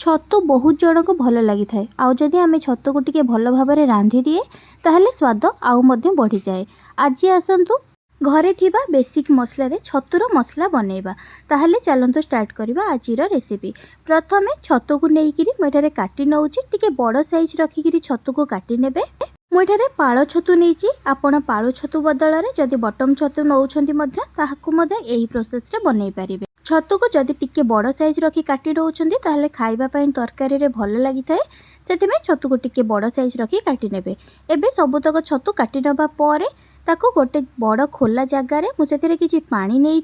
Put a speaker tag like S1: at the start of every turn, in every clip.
S1: छतु बहुत जन को भल लगी थाए आउ जदि आम छतु को टिके भल भाव में रांधि दिए ताहले स्वाद आउ मध्य बढ़ी जाए। आज आसतु घरे थिबा बेसिक मसला रे छतुर मसला बनैबा। ताहले चलंतु स्टार्ट करबा आजिर रेसिपी। प्रथमे छतु को नेइकिरी मोइठारे काटी नउची टिके बड़ साइज रखिकिरी छतु को काटी नेबे। मोइठारे पाळ छतु नेइची आपण पाळ छतु बदल रे जदि बटम छतु नउछंती मध्य ताहाकु मध्य एही प्रोसेस रे बनै परिबे। छतु को जदि टिके बड़ साइज रखी काटी नउछंती ताहले खाइबा पई तरकारी रे भल लागि थाए। सेतिमे छतु को टिके बड़ साइज रखी काटी नेबे। एबे सबुतक छतु काटी नबा परे ताको गोटे बड़ खोला जगार मुझे किसी पानी नहीं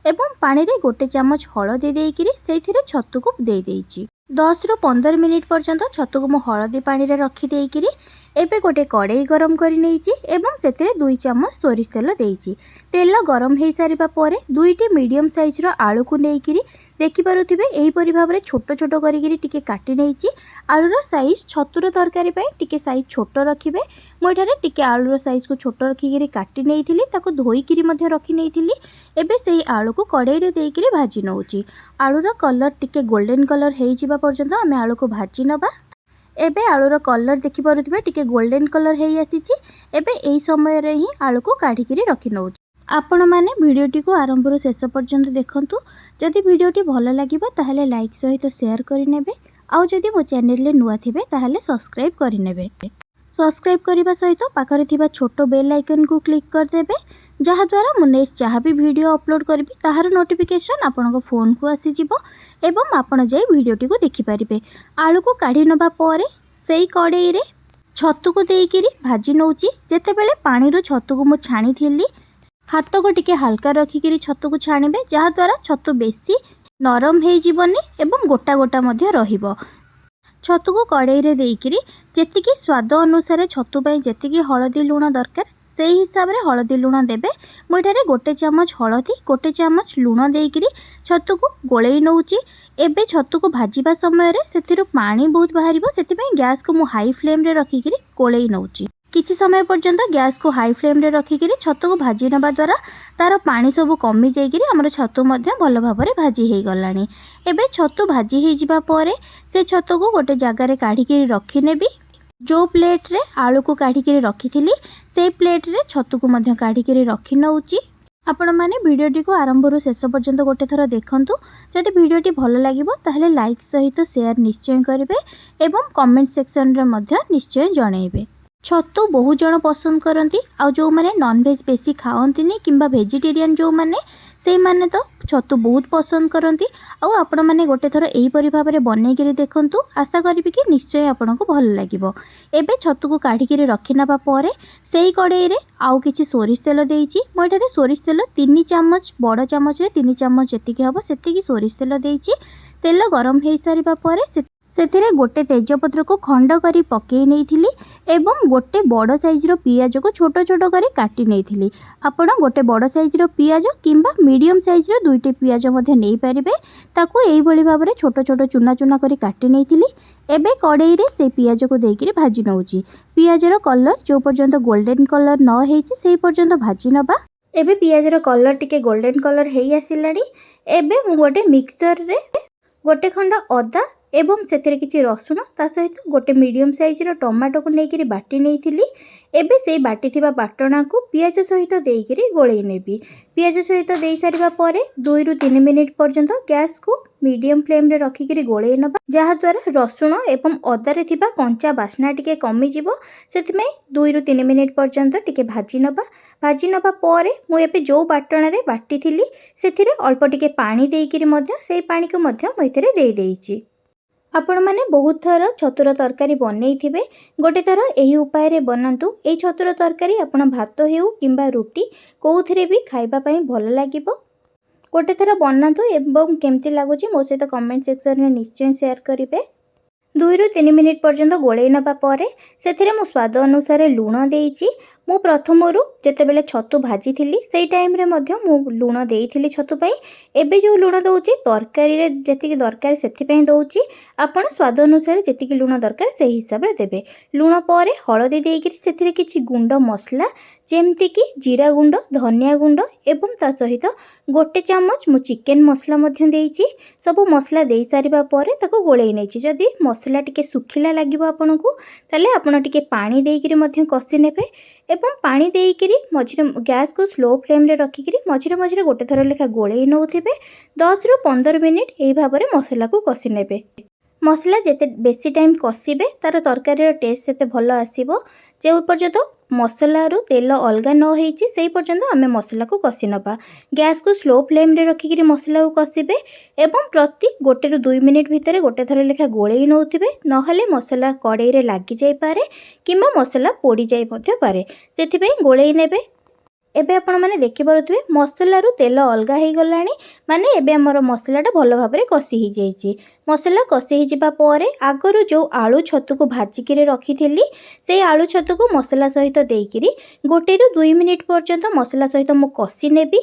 S1: एवं पानी रे गोटे चामच हलदी देकिरी सेथिरे छतु को दे देइची। 10 रु 15 मिनिट पर्यंत छतु को मु हलदी पानी रे रखी देकिरी एबे गोटे कड़ाई गरम करी नेइची एवं सेथिरे 2 चामच सोरिष तेल देइची। तेल गरम हो सारिबा परे 2टी मीडियम साइज रो आलू को नेइकिरी देखि पारुथिबे एही परि भाबरे छोट छोट करिकिरी टिके काटी नेइची। आलूर साइज छतुर तरकारी पई टिके साइज छोट रखिबे। मोइठारे टिके आलूर साइज को छोट रखिकिरी काटी नेइथिली ताको धोईकिरी मध्य रखी नेइथिली। एबे सेही आलू को कड़ाई रे देइकिरी भाजी नउची। आलूर कलर टिके गोल्डन कलर हेइ जिबा पर्यंत आमे आलू को भाजी नबा। एबे आलूर कलर देखि पारुथिबे टिके गोल्डन कलर हेइ आसीची। एबे एही समय रे ही आलू को काढिकिरी रखि नउची। आपण माने वीडियोटी को आरंभ रु शेष पर्यंत देखंतु। जदि वीडियोटी भल लागिबो ताहले लाइक सहित शेयर करि नेबे। आउ जदि मो चैनल रे नुआ थिबे ताहले सब्सक्राइब करि नेबे। सब्सक्राइब करिबा सहित पाखरे थिबा छोटो बेल आइकन को क्लिक कर देबे जहा द्वारा मु नेक्स्ट जहा भी वीडियो अपलोड करबी ताहार नोटिफिकेशन आपन फोन को आसी जिवो एवं आपण जाई वीडियोटी को देखि परिबे। आलू को काढी नबा परे सेही कड़ाई रे छतु को देइकिरी भाजी नउची। जेते बेले पानी रो छतु को मु छाणी थिली हाथ को टिके हल्का रखिकिरी छतु को छाणिबे जहा द्वारा छतु बेसी नरम हेइ जीवनी एवं गोटा गोटा मध्य रहिबो। छतु को कड़ाई रे देइकिरी जेतिकी स्वाद अनुसार छतु पई जेतिकी हळदी लूण दरकार सेही हिसाब रे हळदी लूण देबे। मोइठारे गोटे चामच हळदी गोटे चामच लूण देइकिरी छतु को गोळेई नउची। एबे छतु को भाजीबा समय रे सेथिरु पानी बहुत बाहरिबो सेति पई गैस को मु हाई फ्लेम रे रखिकिरी गोळेई नउची। किछि समय पर्यंत गैस को हाई फ्लेम रे रखिकिरी छतु को भाजी नबा द्वारा तार पानी सब कमी जाइकिरी हमर छतु मध्य भल भाबरे भाजी हेइ गलानी। एबे छतु भाजी हेइ जिबा परे से छतु को गोटे जगह रे काढिकिरी रखि नेबी। जो प्लेट रे आलू को काढिकिरी रखिथिली से प्लेट रे छतु को मध्य काढिकिरी रखि नउची। आपण माने वीडियोटी को आरंभ रु शेष पर्यंत गोटे थर देखंतु। जदि वीडियोटी भल लागिबो ताहले लाइक सहित शेयर निश्चय करिवे एवं कमेंट सेक्शन रे मध्य निश्चय जणैबे। छतु बहुत जन पसंद करती आउ जो माने नॉन वेज बेसी खाओंतिनी किंबा वेजिटेरियन जो माने से माने तो छतु बहुत पसंद करती। आउ आपण माने गोटे थर एही परि भाबरे बनै करी देखंतु। आशा करिबि कि निश्चय आपन को भल लागिबो। एबे छतु को काढी करी रखि नबा परे सेही कड़ाई रे आउ किछि सोरिष तेल देइची। मोइठारे सोरिष तेल 3 चामच बड़ चामच रे 3 चामच जेतिकी हबो सेतिकी सोरिष तेल देइची। तेल गरम हेइ सारिबा परे सेथिरे गोटे तेजपत्र को खंड करी पकेई नेइथिली एवं गोटे बड़ साइज रो पियाज को छोट छोट करी काटी नेइथिली। आपण गोटे बड़ साइज रो पियाज किंबा मीडियम साइज रो 2टी पियाज मध्ये नेइ परिबे। ताको एही भली भाबरे छोट छोट चुना चुना करी काटी नेइथिली। एबे कड़ाई रे से पियाज को देकिरी भाजी नउची। पियाज रो कलर जो पर्यंत गोल्डन कलर न हेइची सेही पर्यंत भाजी नबा। एबे पियाज रो कलर टिके गोल्डन कलर हेइ आसिलानी। एबे मु गोटे मिक्सचर रे गोटे खंड अदा एवं सेथिरे किछि रसुण ता सहित गोटे मीडियम साइज रो टमाटो को नेकिरी बाटी नेइथिली। एबे सेही बाटी थिबा बाटना को पियाज सहित देइकिरी गोळेई नेबी। पियाज सहित देई सारिबा परे 2 रु 3 मिनिट पर्यंत गैस को मीडियम फ्लेम रे रखिकिरी गोळेई नबा जहा द्वारा रसुण एवं अदा रे थिबा कंचा बास्ना टिके कमी जिवो। सेतिमे 2 रु 3 मिनिट पर्यंत टिके भाजी नबा परे मु एबे जो बाटना रे बाटी थिली सेथिरे अल्प टिके पानी देइकिरी मध्य सेही पानी को मध्य मैथिरे देई देइची। आपण माने बहुत थर छतुर तरकारी बनै थिबे। गोटे थर एही उपाय रे बनांतु। एही छतुर तरकारी आपण भात हेउ किंबा रोटी कोउथिरे भी खाइबा पई भल लागिबो। गोटे थर बनांतु एवं केमती लागुची मो सहित कमेंट सेक्शन रे निश्चय शेयर करिवे। 2 रु 3 मिनिट पर्यंत गोळेई नबा परे सेथिरे मो स्वाद अनुसार लूण देइची। ମୁଁ ପ୍ରଥମରୁ ଯେତେବେଳେ ଛତୁ ଭାଜିଥିଲି ସେଇ ଟାଇମ୍ରେ ମଧ୍ୟ ମୁଁ ଲୁଣ ଦେଇଥିଲି ଛତୁ ପାଇଁ। ଏବେ ଯେଉଁ ଲୁଣ ଦେଉଛି ତରକାରୀରେ ଯେତିକି ଦରକାର ସେଥିପାଇଁ ଦେଉଛି। ଆପଣ ସ୍ୱାଦ ଅନୁସାରେ ଯେତିକି ଲୁଣ ଦରକାର ସେହି ହିସାବରେ ଦେବେ। ଲୁଣ ପରେ ହଳଦୀ ଦେଇକରି ସେଥିରେ କିଛି ଗୁଣ୍ଡ ମସଲା ଯେମିତିକି ଜିରା ଗୁଣ୍ଡ, ଧନିଆ ଗୁଣ୍ଡ ଏବଂ ତା ସହିତ 1 ଚାମଚ ମୁଁ ଚିକେନ୍ ମସଲା ମଧ୍ୟ ଦେଇଛି। ସବୁ ମସଲା ଦେଇସାରିବା ପରେ ତାକୁ ଗୋଳେଇ ନେଇଛି। ଯଦି ମସଲା ଟିକେ ଶୁଖିଲା ଲାଗିବ ଆପଣଙ୍କୁ ତାହେଲେ ଆପଣ ଟିକେ ପାଣି ଦେଇକରି ମଧ୍ୟ କଷି ନେବେ ଏବଂ ପାଣି ଦେଇକରି ମଝିରେ ଗ୍ୟାସ୍କୁ ସ୍ଲୋ ଫ୍ଲେମ୍ରେ ରଖିକିରି ମଝିରେ ମଝିରେ ଗୋଟେ ଥର ଲେଖା ଗୋଳେଇ ନେଉଥିବେ। 10ରୁ 15 ମିନିଟ୍ ଏହି ଭାବରେ ମସଲାକୁ କଷି ନେବେ। ମସଲା ଯେତେ ବେଶୀ ଟାଇମ୍ କଷିବେ ତାର ତରକାରୀର ଟେଷ୍ଟ ସେତେ ଭଲ ଆସିବ। ଯେଉଁ ପର୍ଯ୍ୟନ୍ତ ମସଲାରୁ ତେଲ ଅଲଗା ନ ହେଇଛି ସେହି ପର୍ଯ୍ୟନ୍ତ ଆମେ ମସଲାକୁ କଷି ନେବା। ଗ୍ୟାସ୍କୁ ସ୍ଲୋ ଫ୍ଲେମ୍ରେ ରଖିକିରି ମସଲାକୁ କଷିବେ ଏବଂ ପ୍ରତି 1ରୁ 2 ମିନିଟ୍ ଭିତରେ ଗୋଟେ ଥର ଲେଖା ଗୋଳେଇ ନେଉଥିବେ। ନହେଲେ ମସଲା କଡ଼େଇରେ ଲାଗିଯାଇପାରେ କିମ୍ବା ମସଲା ପୋଡ଼ିଯାଇ ମଧ୍ୟ ପାରେ, ସେଥିପାଇଁ ଗୋଳେଇ ନେବେ। ଏବେ ଆପଣମାନେ ଦେଖିପାରୁଥିବେ ମସଲାରୁ ତେଲ ଅଲଗା ହେଇଗଲାଣି, ମାନେ ଏବେ ଆମର ମସଲାଟା ଭଲ ଭାବରେ କଷି ହେଇଯାଇଛି। ମସଲା କଷି ହେଇଯିବା ପରେ ଆଗରୁ ଯେଉଁ ଆଳୁ ଛତୁକୁ ଭାଜିକିରି ରଖିଥିଲି ସେଇ ଆଳୁ ଛତୁକୁ ମସଲା ସହିତ ଦେଇକିରି 1ରୁ 2 ମିନିଟ୍ ପର୍ଯ୍ୟନ୍ତ ମସଲା ସହିତ ମୁଁ କଷି ନେବି।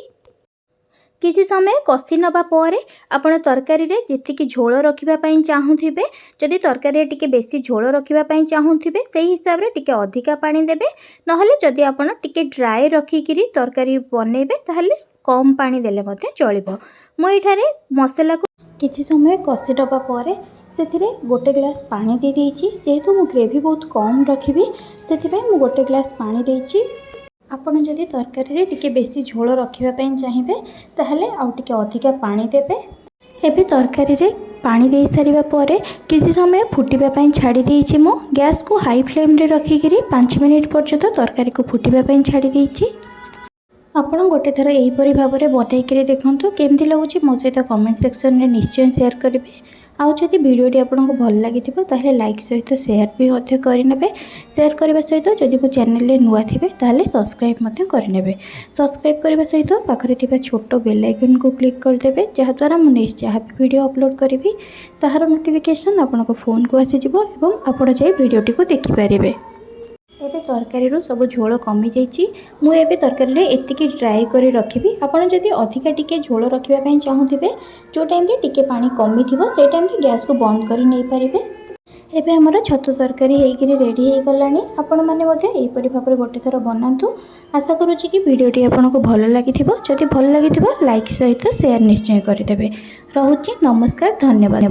S1: କିଛି ସମୟ କଷି ନେବା ପରେ ଆପଣ ତରକାରୀରେ ଯେତିକି ଝୋଳ ରଖିବା ପାଇଁ ଚାହୁଁଥିବେ, ଯଦି ତରକାରୀରେ ଟିକେ ବେଶୀ ଝୋଳ ରଖିବା ପାଇଁ ଚାହୁଁଥିବେ ସେହି ହିସାବରେ ଟିକେ ଅଧିକା ପାଣି ଦେବେ। ନହେଲେ ଯଦି ଆପଣ ଟିକେ ଡ୍ରାଏ ରଖିକିରି ତରକାରୀ ବନେଇବେ ତାହେଲେ କମ୍ ପାଣି ଦେଲେ ମଧ୍ୟ ଚଳିବ। ମୁଁ ଏଠାରେ ମସଲାକୁ କିଛି ସମୟ କଷି ନେବା ପରେ ସେଥିରେ 1 ଗ୍ଲାସ୍ ପାଣି ଦେଇଦେଇଛି। ଯେହେତୁ ମୁଁ ଗ୍ରେଭି ବହୁତ କମ୍ ରଖିବି ସେଥିପାଇଁ ମୁଁ 1 ଗ୍ଲାସ୍ ପାଣି ଦେଇଛି। ଆପଣ ଯଦି ତରକାରୀରେ ଟିକେ ବେଶୀ ଝୋଳ ରଖିବା ପାଇଁ ଚାହିଁବେ ତାହେଲେ ଆଉ ଟିକେ ଅଧିକା ପାଣି ଦେବେ। ଏବେ ତରକାରୀରେ ପାଣି ଦେଇ ସାରିବା ପରେ କିଛି ସମୟ ଫୁଟିବା ପାଇଁ ଛାଡ଼ି ଦେଇଛି। ମୁଁ ଗ୍ୟାସ୍କୁ ହାଇ ଫ୍ଲେମ୍ରେ ରଖିକିରି 5 ମିନିଟ୍ ପର୍ଯ୍ୟନ୍ତ ତରକାରୀକୁ ଫୁଟିବା ପାଇଁ ଛାଡ଼ି ଦେଇଛି। ଆପଣ ଗୋଟେ ଥର ଏହିପରି ଭାବରେ ବନେଇକରି ଦେଖନ୍ତୁ। କେମିତି ଲାଗୁଛି ମୋ ସହିତ କମେଣ୍ଟ ସେକ୍ସନରେ ନିଶ୍ଚୟ ସେୟାର କରିବେ। ଆଉ ଯଦି ଭିଡ଼ିଓଟି ଆପଣଙ୍କୁ ଭଲ ଲାଗିଥିବ ତାହେଲେ ଲାଇକ୍ ସହିତ ସେୟାର ବି ମଧ୍ୟ କରିନେବେ। ସେୟାର କରିବା ସହିତ ଯଦି ମୋ ଚ୍ୟାନେଲରେ ନୂଆ ଥିବେ ତାହେଲେ ସବସ୍କ୍ରାଇବ୍ ମଧ୍ୟ କରିନେବେ। ସବସ୍କ୍ରାଇବ୍ କରିବା ସହିତ ପାଖରେ ଥିବା ଛୋଟ ବେଲ୍ ଆଇକନ୍କୁ କ୍ଲିକ୍ କରିଦେବେ, ଯାହାଦ୍ୱାରା ମୁଁ ନେକ୍ସଟ ଯାହା ବି ଭିଡ଼ିଓ ଅପଲୋଡ଼ କରିବି ତାହାର ନୋଟିଫିକେସନ୍ ଆପଣଙ୍କ ଫୋନ୍କୁ ଆସିଯିବ ଏବଂ ଆପଣ ଯାଇ ଭିଡ଼ିଓଟିକୁ ଦେଖିପାରିବେ। ଏବେ ତରକାରୀରୁ ସବୁ ଝୋଳ କମିଯାଇଛି। ମୁଁ ଏବେ ତରକାରୀରେ ଏତିକି ଡ୍ରାଏ କରି ରଖିବି। ଆପଣ ଯଦି ଅଧିକା ଟିକେ ଝୋଳ ରଖିବା ପାଇଁ ଚାହୁଁଥିବେ, ଯେଉଁ ଟାଇମ୍ରେ ଟିକେ ପାଣି କମିଥିବ ସେଇ ଟାଇମ୍ରେ ଗ୍ୟାସ୍କୁ ବନ୍ଦ କରି ନେଇପାରିବେ। ଏବେ ଆମର ଛତୁ ତରକାରୀ ହେଇକିରି ରେଡ଼ି ହେଇଗଲାଣି। ଆପଣମାନେ ମଧ୍ୟ ଏହିପରି ଭାବରେ ଗୋଟେ ଥର ବନାନ୍ତୁ। ଆଶା କରୁଛି କି ଭିଡ଼ିଓଟି ଆପଣଙ୍କୁ ଭଲ ଲାଗିଥିବ। ଯଦି ଭଲ ଲାଗିଥିବ ଲାଇକ୍ ସହିତ ସେୟାର ନିଶ୍ଚୟ କରିଦେବେ। ରହୁଛି, ନମସ୍କାର, ଧନ୍ୟବାଦ।